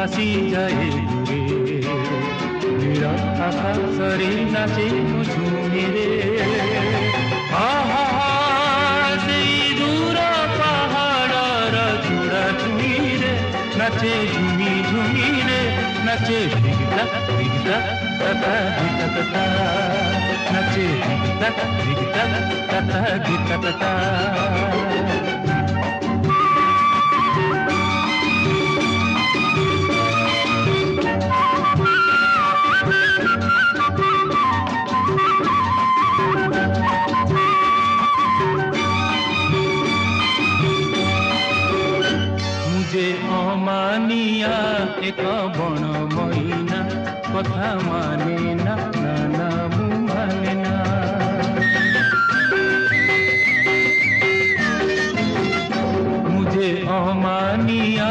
ভাসি যায় দূরে নীল আকাশরে নাচে ঝুমিরে সেই দূর পাহাড়র চূড়া চূড়িরে নাচে ঝুমি ঝুমিরে নাচে দিগদা দিগদা তথা দিগদা নাচে দিগদা দিগদা তথা দিগদা। मुझे अमानिया एक बण मैना कथा माने ना ना माने ना मुझे अमानिया